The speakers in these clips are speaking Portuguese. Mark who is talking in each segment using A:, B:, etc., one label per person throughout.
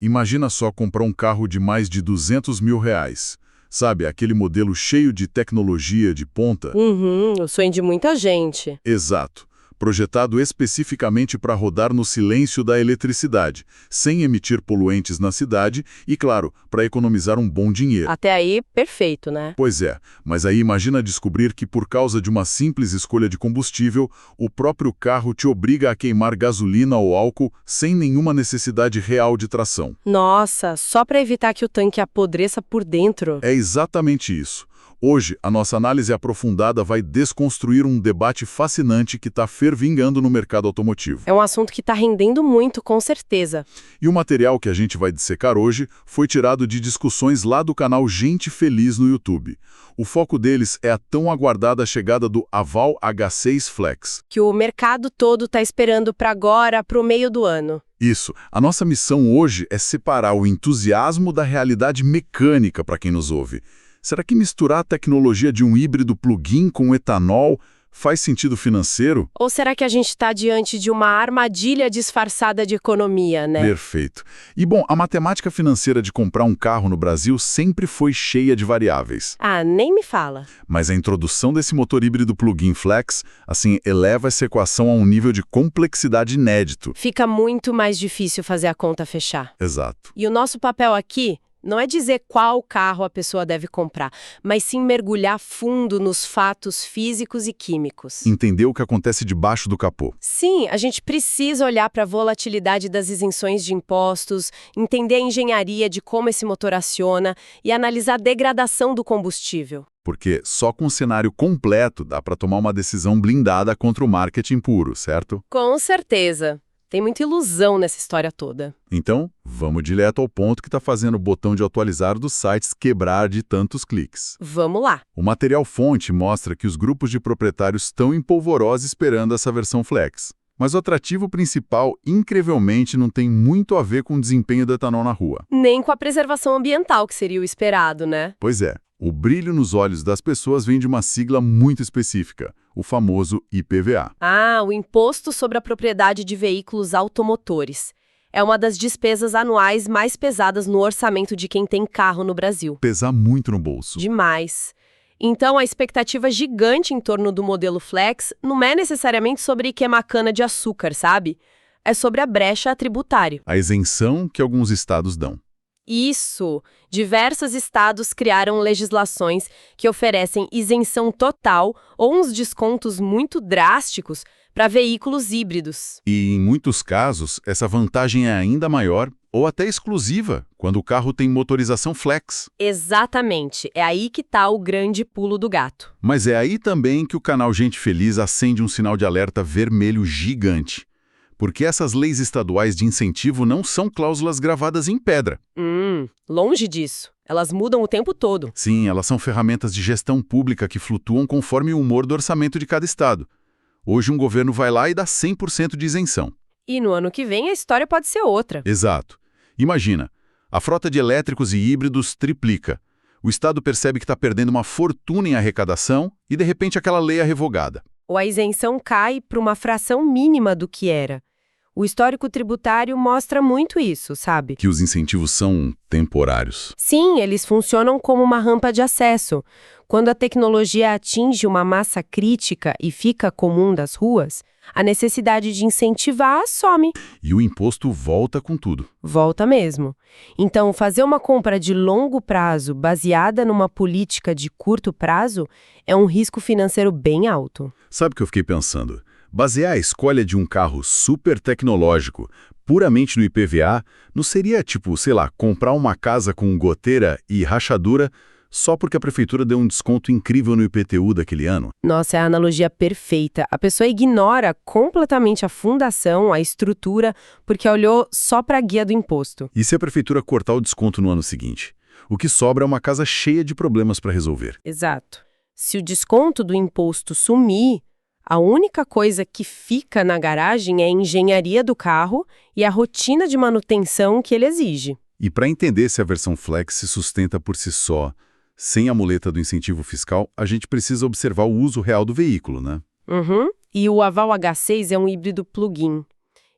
A: Imagina só comprar um carro de mais de R$ 200 mil. Sabe, aquele modelo cheio de tecnologia de ponta?
B: O sonho de muita gente.
A: Exato. Projetado especificamente para rodar no silêncio da eletricidade, sem emitir poluentes na cidade e, claro, para economizar um bom dinheiro.
B: Até aí, perfeito, né?
A: Pois é, mas aí imagina descobrir que por causa de uma simples escolha de combustível, o próprio carro te obriga a queimar gasolina ou álcool sem nenhuma necessidade real de tração.
B: Nossa, só para evitar que o tanque apodreça por dentro.
A: É exatamente isso. Hoje, a nossa análise aprofundada vai desconstruir um debate fascinante que está fervingando no mercado automotivo.
B: É um assunto que está rendendo muito, com certeza.
A: E o material que a gente vai dissecar hoje foi tirado de discussões lá do canal Gente Feliz no YouTube. O foco deles é a tão aguardada chegada do Aval H6 Flex.
B: Que o mercado todo está esperando para agora, para o meio do ano.
A: Isso. A nossa missão hoje é separar o entusiasmo da realidade mecânica para quem nos ouve. Será que misturar a tecnologia de um híbrido plug-in com etanol faz sentido financeiro?
B: Ou será que a gente está diante de uma armadilha disfarçada de economia, né?
A: Perfeito. E bom, a matemática financeira de comprar um carro no Brasil sempre foi cheia de variáveis.
B: Ah, nem me fala.
A: Mas a introdução desse motor híbrido plug-in flex, assim, eleva essa equação a um nível de complexidade inédito.
B: Fica muito mais difícil fazer a conta fechar.
A: Exato.
B: E o nosso papel aqui não é dizer qual carro a pessoa deve comprar, mas sim mergulhar fundo nos fatos físicos e químicos.
A: Entender o que acontece debaixo do capô.
B: Sim, a gente precisa olhar para a volatilidade das isenções de impostos, entender a engenharia de como esse motor aciona e analisar a degradação do combustível.
A: Porque só com o cenário completo dá para tomar uma decisão blindada contra o marketing puro, certo?
B: Com certeza. Tem muita ilusão nessa história toda.
A: Então, vamos direto ao ponto que está fazendo o botão de atualizar dos sites quebrar de tantos cliques.
B: Vamos lá.
A: O material-fonte mostra que os grupos de proprietários estão em polvorosa esperando essa versão Flex. Mas o atrativo principal, incrivelmente, não tem muito a ver com o desempenho do etanol na rua.
B: Nem com a preservação ambiental, que seria o esperado, né?
A: Pois é. O brilho nos olhos das pessoas vem de uma sigla muito específica, o famoso IPVA.
B: Ah, o Imposto sobre a Propriedade de Veículos Automotores. É uma das despesas anuais mais pesadas no orçamento de quem tem carro no Brasil.
A: Pesar muito no bolso.
B: Demais. Então, a expectativa gigante em torno do modelo Flex não é necessariamente sobre queimar cana-de-açúcar, sabe? É sobre a brecha tributária.
A: A isenção que alguns estados dão.
B: Isso! Diversos estados criaram legislações que oferecem isenção total ou uns descontos muito drásticos para veículos híbridos.
A: E, em muitos casos, essa vantagem é ainda maior ou até exclusiva quando o carro tem motorização flex.
B: Exatamente. É aí que está o grande pulo do gato.
A: Mas é aí também que o canal Gente Feliz acende um sinal de alerta vermelho gigante. Porque essas leis estaduais de incentivo não são cláusulas gravadas em pedra.
B: Longe disso. Elas mudam o tempo todo.
A: Sim, elas são ferramentas de gestão pública que flutuam conforme o humor do orçamento de cada estado. Hoje um governo vai lá e dá 100% de isenção.
B: E no ano que vem a história pode ser outra.
A: Exato. Imagina, a frota de elétricos e híbridos triplica. O estado percebe que está perdendo uma fortuna em arrecadação e de repente aquela lei é revogada.
B: Ou a isenção cai para uma fração mínima do que era. O histórico tributário mostra muito isso, sabe?
A: Que os incentivos são temporários.
B: Sim, eles funcionam como uma rampa de acesso. Quando a tecnologia atinge uma massa crítica e fica comum das ruas, a necessidade de incentivar some.
A: E o imposto volta com tudo.
B: Volta mesmo. Então, fazer uma compra de longo prazo baseada numa política de curto prazo é um risco financeiro bem alto.
A: Sabe o que eu fiquei pensando? Basear a escolha de um carro super tecnológico puramente no IPVA não seria tipo, sei lá, comprar uma casa com goteira e rachadura só porque a prefeitura deu um desconto incrível no IPTU daquele ano?
B: Nossa, é a analogia perfeita. A pessoa ignora completamente a fundação, a estrutura, porque olhou só para a guia do imposto.
A: E se a prefeitura cortar o desconto no ano seguinte? O que sobra é uma casa cheia de problemas para resolver.
B: Exato. Se o desconto do imposto sumir, a única coisa que fica na garagem é a engenharia do carro e a rotina de manutenção que ele exige.
A: E para entender se a versão Flex se sustenta por si só, sem a muleta do incentivo fiscal, a gente precisa observar o uso real do veículo, né?
B: E o Aval H6 é um híbrido plug-in.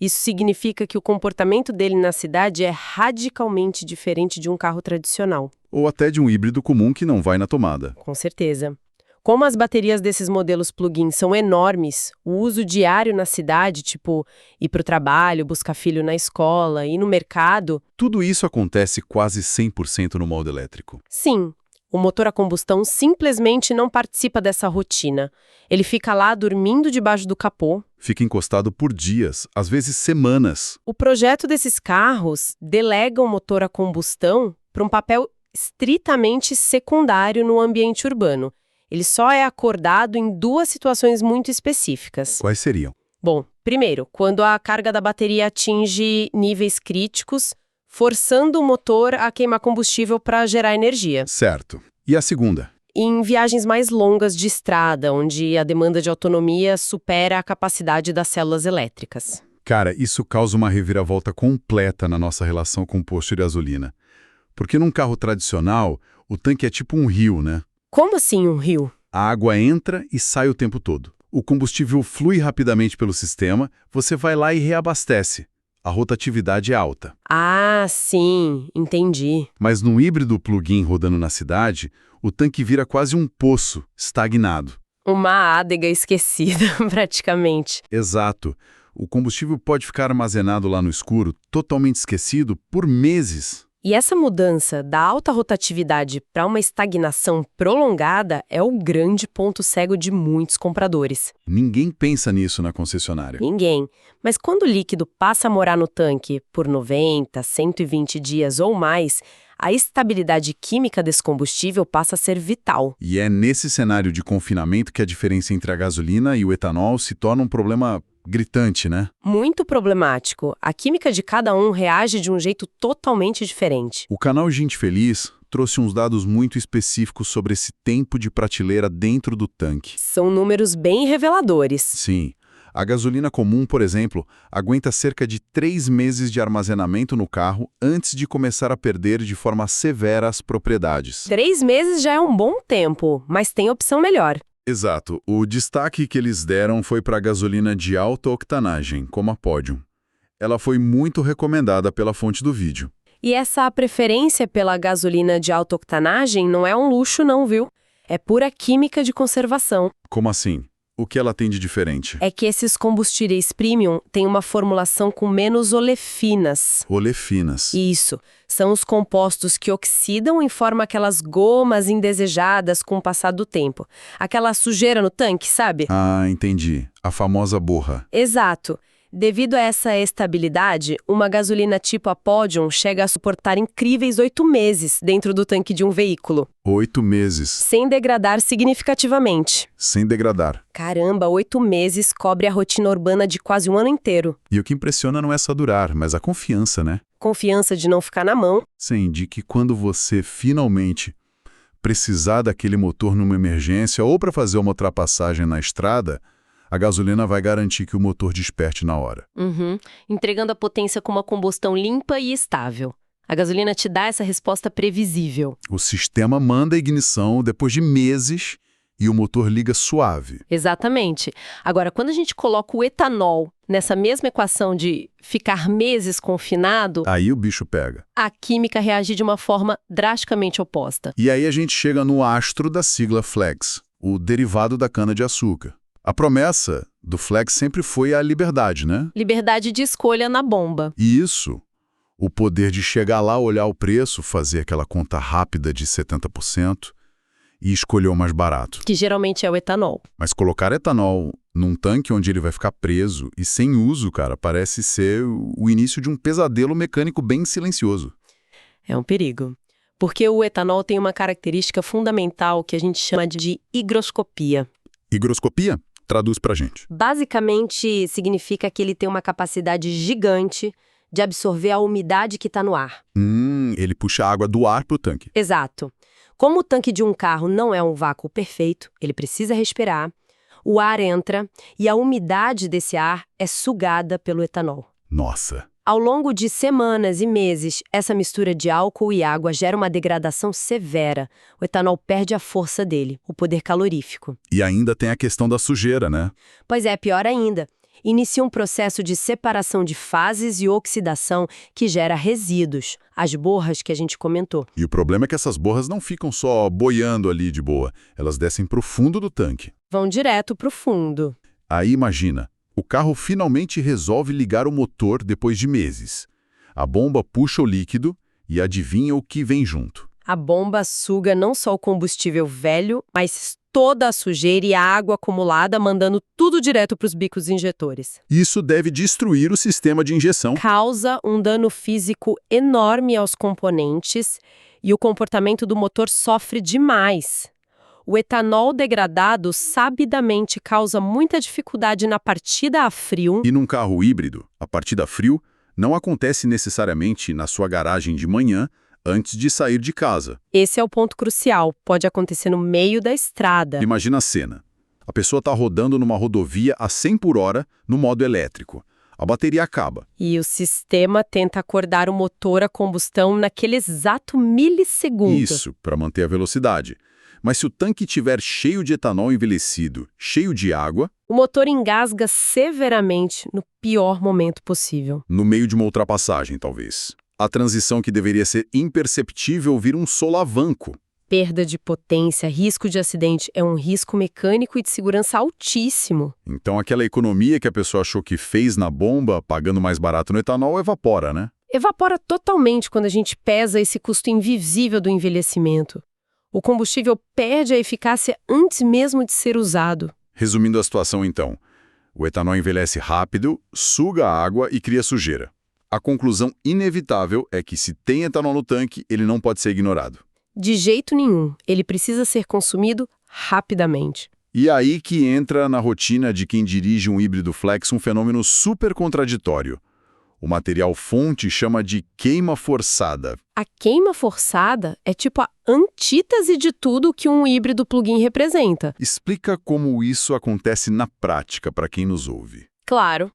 B: Isso significa que o comportamento dele na cidade é radicalmente diferente de um carro tradicional.
A: Ou até de um híbrido comum que não vai na tomada.
B: Com certeza. Como as baterias desses modelos plug-in são enormes, o uso diário na cidade, tipo ir para o trabalho, buscar filho na escola, ir no mercado...
A: Tudo isso acontece quase 100% no modo elétrico.
B: Sim, o motor a combustão simplesmente não participa dessa rotina. Ele fica lá dormindo debaixo do capô.
A: Fica encostado por dias, às vezes semanas.
B: O projeto desses carros delega o motor a combustão para um papel estritamente secundário no ambiente urbano. Ele só é acordado em duas situações muito específicas.
A: Quais seriam?
B: Bom, primeiro, quando a carga da bateria atinge níveis críticos, forçando o motor a queimar combustível para gerar energia.
A: Certo. E a segunda?
B: Em viagens mais longas de estrada, onde a demanda de autonomia supera a capacidade das células elétricas.
A: Cara, isso causa uma reviravolta completa na nossa relação com o posto de gasolina. Porque num carro tradicional, o tanque é tipo um rio, né?
B: Como assim um rio?
A: A água entra e sai o tempo todo. O combustível flui rapidamente pelo sistema, você vai lá e reabastece. A rotatividade é alta.
B: Ah, sim, entendi.
A: Mas num híbrido plug-in rodando na cidade, o tanque vira quase um poço, estagnado.
B: Uma ádega esquecida, praticamente.
A: Exato. O combustível pode ficar armazenado lá no escuro, totalmente esquecido, por meses.
B: E essa mudança da alta rotatividade para uma estagnação prolongada é o grande ponto cego de muitos compradores.
A: Ninguém pensa nisso na concessionária.
B: Ninguém. Mas quando o líquido passa a morar no tanque por 90, 120 dias ou mais, a estabilidade química desse combustível passa a ser vital.
A: E é nesse cenário de confinamento que a diferença entre a gasolina e o etanol se torna um problema gritante, né?
B: Muito problemático. A química de cada um reage de um jeito totalmente diferente.
A: O canal Gente Feliz trouxe uns dados muito específicos sobre esse tempo de prateleira dentro do tanque.
B: São números bem reveladores.
A: Sim. A gasolina comum, por exemplo, aguenta cerca de 3 meses de armazenamento no carro antes de começar a perder de forma severa as propriedades.
B: 3 meses já é um bom tempo, mas tem opção melhor.
A: Exato. O destaque que eles deram foi para a gasolina de alta octanagem, como a Podium. Ela foi muito recomendada pela fonte do vídeo.
B: E essa preferência pela gasolina de alta octanagem não é um luxo não, viu? É pura química de conservação.
A: Como assim? O que ela tem de diferente?
B: É que esses combustíveis premium têm uma formulação com menos olefinas.
A: Olefinas.
B: Isso. São os compostos que oxidam e formam aquelas gomas indesejadas com o passar do tempo. Aquela sujeira no tanque, sabe?
A: Ah, entendi. A famosa borra.
B: Exato. Devido a essa estabilidade, uma gasolina tipo a Podium chega a suportar incríveis 8 meses dentro do tanque de um veículo.
A: 8 meses.
B: Sem degradar significativamente.
A: Sem degradar.
B: Caramba, 8 meses cobre a rotina urbana de quase um ano inteiro.
A: E o que impressiona não é só durar, mas a confiança, né?
B: Confiança de não ficar na mão.
A: Sim, de que quando você finalmente precisar daquele motor numa emergência ou para fazer uma ultrapassagem na estrada, a gasolina vai garantir que o motor desperte na hora.
B: Entregando a potência com uma combustão limpa e estável. A gasolina te dá essa resposta previsível.
A: O sistema manda a ignição depois de meses e o motor liga suave.
B: Exatamente. Agora, quando a gente coloca o etanol nessa mesma equação de ficar meses confinado,
A: Aí o bicho pega.
B: a química reage de uma forma drasticamente oposta.
A: E aí a gente chega no astro da sigla Flex, o derivado da cana-de-açúcar. A promessa do Flex sempre foi a liberdade, né?
B: Liberdade de escolha na bomba.
A: E isso, o poder de chegar lá, olhar o preço, fazer aquela conta rápida de 70% e escolher o mais barato.
B: Que geralmente é o etanol.
A: Mas colocar etanol num tanque onde ele vai ficar preso e sem uso, cara, parece ser o início de um pesadelo mecânico bem silencioso.
B: É um perigo. Porque o etanol tem uma característica fundamental que a gente chama de higroscopia.
A: Higroscopia? Traduz pra gente.
B: Basicamente, significa que ele tem uma capacidade gigante de absorver a umidade que está no ar.
A: Ele puxa a água do ar pro tanque.
B: Exato. Como o tanque de um carro não é um vácuo perfeito, ele precisa respirar, o ar entra e a umidade desse ar é sugada pelo etanol.
A: Nossa.
B: Ao longo de semanas e meses, essa mistura de álcool e água gera uma degradação severa. O etanol perde a força dele, o poder calorífico.
A: E ainda tem a questão da sujeira, né?
B: Pois é, pior ainda. inicia um processo de separação de fases e oxidação que gera resíduos, as borras que a gente comentou.
A: E o problema é que essas borras não ficam só boiando ali de boa, elas descem para o fundo do tanque.
B: Vão direto para o fundo.
A: Aí imagina, o carro finalmente resolve ligar o motor depois de meses. A bomba puxa o líquido e adivinha o que vem junto.
B: A bomba suga não só o combustível velho, mas toda a sujeira e a água acumulada, mandando tudo direto para os bicos injetores.
A: Isso deve destruir o sistema de injeção.
B: Causa um dano físico enorme aos componentes e o comportamento do motor sofre demais. O etanol degradado sabidamente causa muita dificuldade na partida a frio.
A: E num carro híbrido, a partida a frio não acontece necessariamente na sua garagem de manhã, antes de sair de casa.
B: Esse é o ponto crucial, pode acontecer no meio da estrada.
A: Imagina a cena. A pessoa está rodando numa rodovia a 100 por hora no modo elétrico. A bateria acaba.
B: E o sistema tenta acordar o motor a combustão naquele exato milissegundo.
A: Isso, para manter a velocidade. Mas se o tanque estiver cheio de etanol envelhecido, cheio de água...
B: O motor engasga severamente no pior momento possível.
A: No meio de uma ultrapassagem, talvez. A transição que deveria ser imperceptível vira um solavanco.
B: Perda de potência, risco de acidente é um risco mecânico e de segurança altíssimo.
A: Então aquela economia que a pessoa achou que fez na bomba, pagando mais barato no etanol, evapora, né?
B: Evapora totalmente quando a gente pesa esse custo invisível do envelhecimento. O combustível perde a eficácia antes mesmo de ser usado.
A: Resumindo a situação então, o etanol envelhece rápido, suga a água e cria sujeira. A conclusão inevitável é que se tem etanol no tanque, ele não pode ser ignorado.
B: De jeito nenhum, ele precisa ser consumido rapidamente.
A: E aí que entra na rotina de quem dirige um híbrido flex um fenômeno super contraditório. O material fonte chama de queima forçada.
B: A queima forçada é tipo a antítese de tudo que um híbrido plug-in representa.
A: Explica como isso acontece na prática para quem nos ouve.
B: Claro.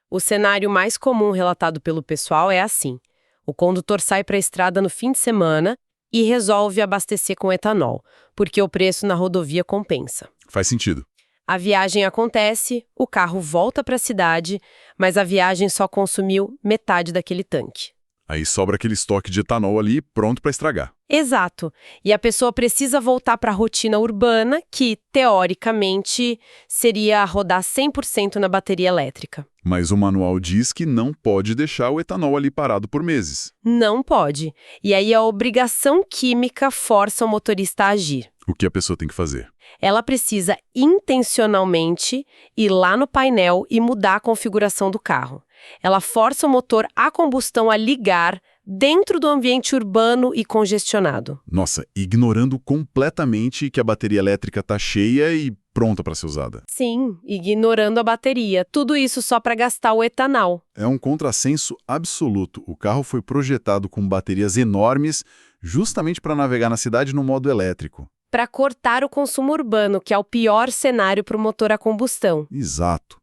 B: O cenário mais comum relatado pelo pessoal é assim. O condutor sai para a estrada no fim de semana e resolve abastecer com etanol, porque o preço na rodovia compensa.
A: Faz sentido.
B: A viagem acontece, o carro volta para a cidade, mas a viagem só consumiu metade daquele tanque.
A: Aí sobra aquele estoque de etanol ali pronto para estragar.
B: Exato. E a pessoa precisa voltar para a rotina urbana, que, teoricamente, seria rodar 100% na bateria elétrica.
A: Mas o manual diz que não pode deixar o etanol ali parado por meses.
B: Não pode. E aí a obrigação química força o motorista a agir.
A: O que a pessoa tem que fazer?
B: Ela precisa intencionalmente ir lá no painel e mudar a configuração do carro. Ela força o motor a combustão a ligar dentro do ambiente urbano e congestionado.
A: Nossa, ignorando completamente que a bateria elétrica está cheia e pronta para ser usada.
B: Sim, ignorando a bateria. Tudo isso só para gastar o etanol.
A: É um contrassenso absoluto. O carro foi projetado com baterias enormes justamente para navegar na cidade no modo elétrico.
B: Para cortar o consumo urbano, que é o pior cenário para o motor a combustão.
A: Exato.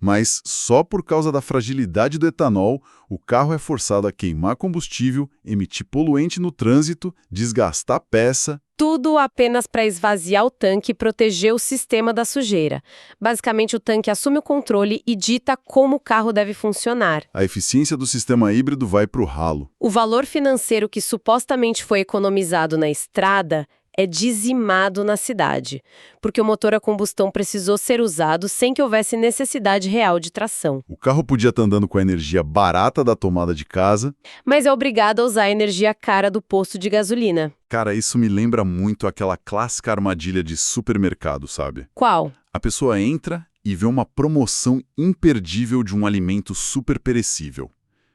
A: Mas só por causa da fragilidade do etanol, o carro é forçado a queimar combustível, emitir poluente no trânsito, desgastar peça.
B: Tudo apenas para esvaziar o tanque e proteger o sistema da sujeira. Basicamente, o tanque assume o controle e dita como o carro deve funcionar.
A: A eficiência do sistema híbrido vai para o ralo.
B: O valor financeiro que supostamente foi economizado na estrada é dizimado na cidade, porque o motor a combustão precisou ser usado sem que houvesse necessidade real de tração.
A: O carro podia estar andando com a energia barata da tomada de casa,
B: mas é obrigado a usar a energia cara do posto de gasolina.
A: Cara, isso me lembra muito aquela clássica armadilha de supermercado, sabe?
B: Qual?
A: A pessoa entra e vê uma promoção imperdível de um alimento super perecível.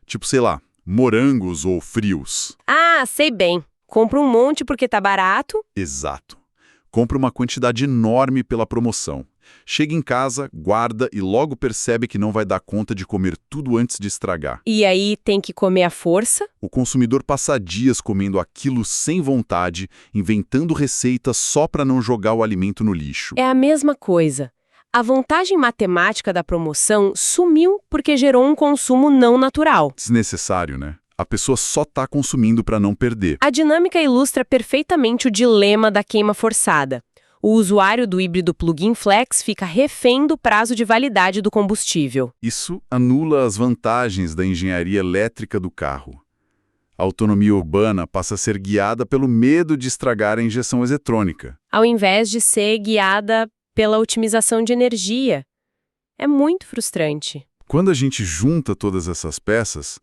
A: Tipo, sei lá, morangos ou frios.
B: Ah, sei bem. Compra um monte porque tá barato.
A: Exato. Compra uma quantidade enorme pela promoção. Chega em casa, guarda e logo percebe que não vai dar conta de comer tudo antes de estragar.
B: E aí tem que comer à força?
A: O consumidor passa dias comendo aquilo sem vontade, inventando receitas só para não jogar o alimento no lixo.
B: É a mesma coisa. A vantagem matemática da promoção sumiu porque gerou um consumo não natural.
A: Desnecessário, né? A pessoa só está consumindo para não perder.
B: A dinâmica ilustra perfeitamente o dilema da queima forçada. O usuário do híbrido plug-in flex fica refém do prazo de validade do combustível.
A: Isso anula as vantagens da engenharia elétrica do carro. A autonomia urbana passa a ser guiada pelo medo de estragar a injeção eletrônica.
B: Ao invés de ser guiada pela otimização de energia. É muito frustrante.
A: Quando a gente junta todas essas peças,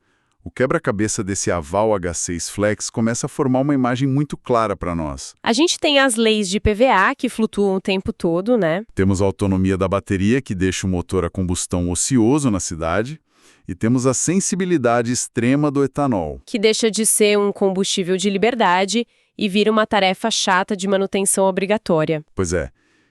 A: o quebra-cabeça desse aval H6 Flex começa a formar uma imagem muito clara para nós.
B: A gente tem as leis de IPVA que flutuam o tempo todo, né?
A: Temos a autonomia da bateria, que deixa o motor a combustão ocioso na cidade, e temos a sensibilidade extrema do etanol.
B: Que deixa de ser um combustível de liberdade e vira uma tarefa chata de manutenção obrigatória.
A: Pois é.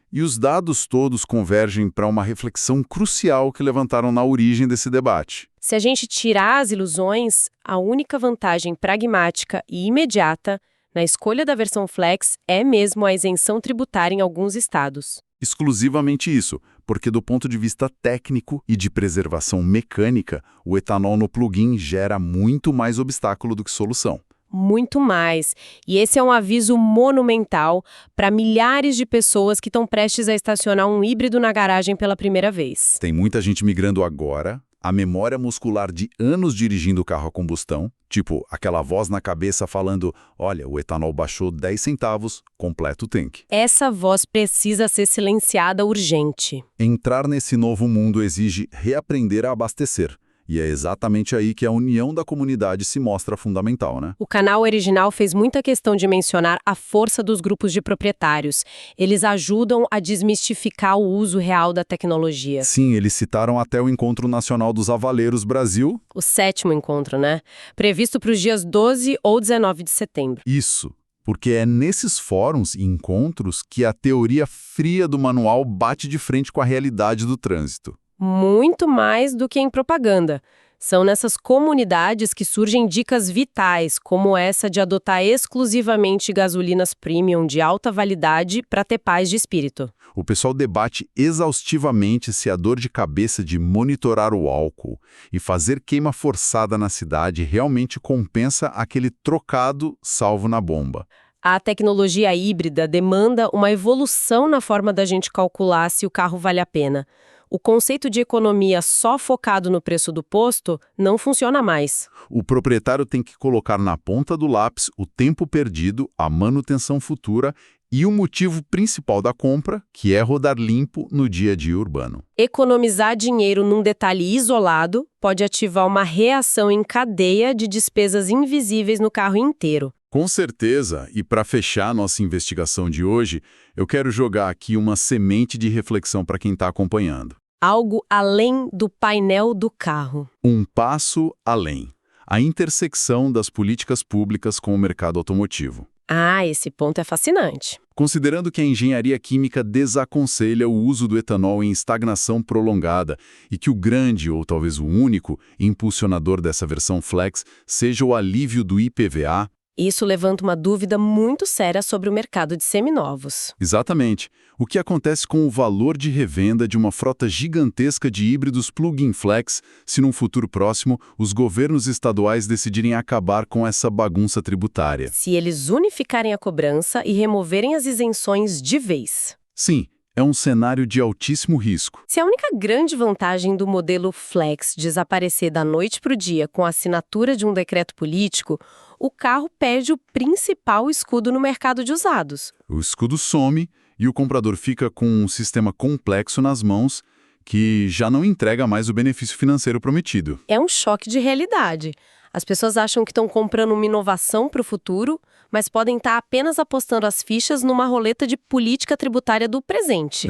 A: E os dados todos convergem para uma reflexão crucial que levantaram na origem desse debate.
B: Se a gente tirar as ilusões, a única vantagem pragmática e imediata na escolha da versão Flex é mesmo a isenção tributária em alguns estados.
A: Exclusivamente isso, porque do ponto de vista técnico e de preservação mecânica, o etanol no plug-in gera muito mais obstáculo do que solução.
B: Muito mais. E esse é um aviso monumental para milhares de pessoas que estão prestes a estacionar um híbrido na garagem pela primeira vez.
A: Tem muita gente migrando agora, a memória muscular de anos dirigindo o carro a combustão, tipo aquela voz na cabeça falando, olha, o etanol baixou 10 centavos, completa o tanque.
B: Essa voz precisa ser silenciada urgente.
A: Entrar nesse novo mundo exige reaprender a abastecer. E é exatamente aí que a união da comunidade se mostra fundamental, né?
B: O canal original fez muita questão de mencionar a força dos grupos de proprietários. Eles ajudam a desmistificar o uso real da tecnologia.
A: Sim, eles citaram até o Encontro Nacional dos Avaleiros Brasil.
B: O 7º encontro, né? Previsto para os dias 12 ou 19 de setembro.
A: Isso, porque é nesses fóruns e encontros que a teoria fria do manual bate de frente com a realidade do trânsito.
B: Muito mais do que em propaganda. São nessas comunidades que surgem dicas vitais, como essa de adotar exclusivamente gasolinas premium de alta validade para ter paz de espírito.
A: O pessoal debate exaustivamente se a dor de cabeça de monitorar o álcool e fazer queima forçada na cidade realmente compensa aquele trocado salvo na bomba.
B: A tecnologia híbrida demanda uma evolução na forma da gente calcular se o carro vale a pena. O conceito de economia só focado no preço do posto não funciona mais.
A: O proprietário tem que colocar na ponta do lápis o tempo perdido, a manutenção futura e o motivo principal da compra, que é rodar limpo no dia a dia urbano.
B: Economizar dinheiro num detalhe isolado pode ativar uma reação em cadeia de despesas invisíveis no carro inteiro.
A: Com certeza, e para fechar nossa investigação de hoje, eu quero jogar aqui uma semente de reflexão para quem está acompanhando.
B: Algo além do painel do carro.
A: Um passo além. A intersecção das políticas públicas com o mercado automotivo.
B: Ah, esse ponto é fascinante.
A: Considerando que a engenharia química desaconselha o uso do etanol em estagnação prolongada e que o grande, ou talvez o único, impulsionador dessa versão Flex seja o alívio do IPVA,
B: isso levanta uma dúvida muito séria sobre o mercado de seminovos.
A: Exatamente. O que acontece com o valor de revenda de uma frota gigantesca de híbridos plug-in flex se num futuro próximo os governos estaduais decidirem acabar com essa bagunça tributária?
B: Se eles unificarem a cobrança e removerem as isenções de vez.
A: Sim, é um cenário de altíssimo risco.
B: Se a única grande vantagem do modelo flex desaparecer da noite para o dia com a assinatura de um decreto político, o carro perde o principal escudo no mercado de usados.
A: O escudo some e o comprador fica com um sistema complexo nas mãos que já não entrega mais o benefício financeiro prometido.
B: É um choque de realidade. As pessoas acham que estão comprando uma inovação para o futuro, mas podem estar apenas apostando as fichas numa roleta de política tributária do presente.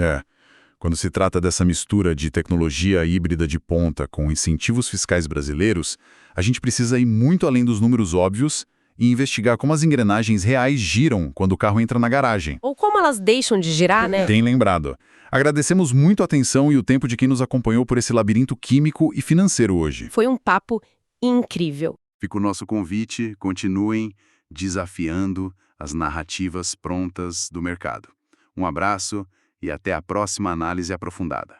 A: Quando se trata dessa mistura de tecnologia híbrida de ponta com incentivos fiscais brasileiros, a gente precisa ir muito além dos números óbvios e investigar como as engrenagens reais giram quando o carro entra na garagem.
B: Ou como elas deixam de girar, né?
A: Bem lembrado. Agradecemos muito a atenção e o tempo de quem nos acompanhou por esse labirinto químico e financeiro hoje.
B: Foi um papo incrível.
A: Fica o nosso convite, continuem desafiando as narrativas prontas do mercado. Um abraço e até a próxima análise aprofundada.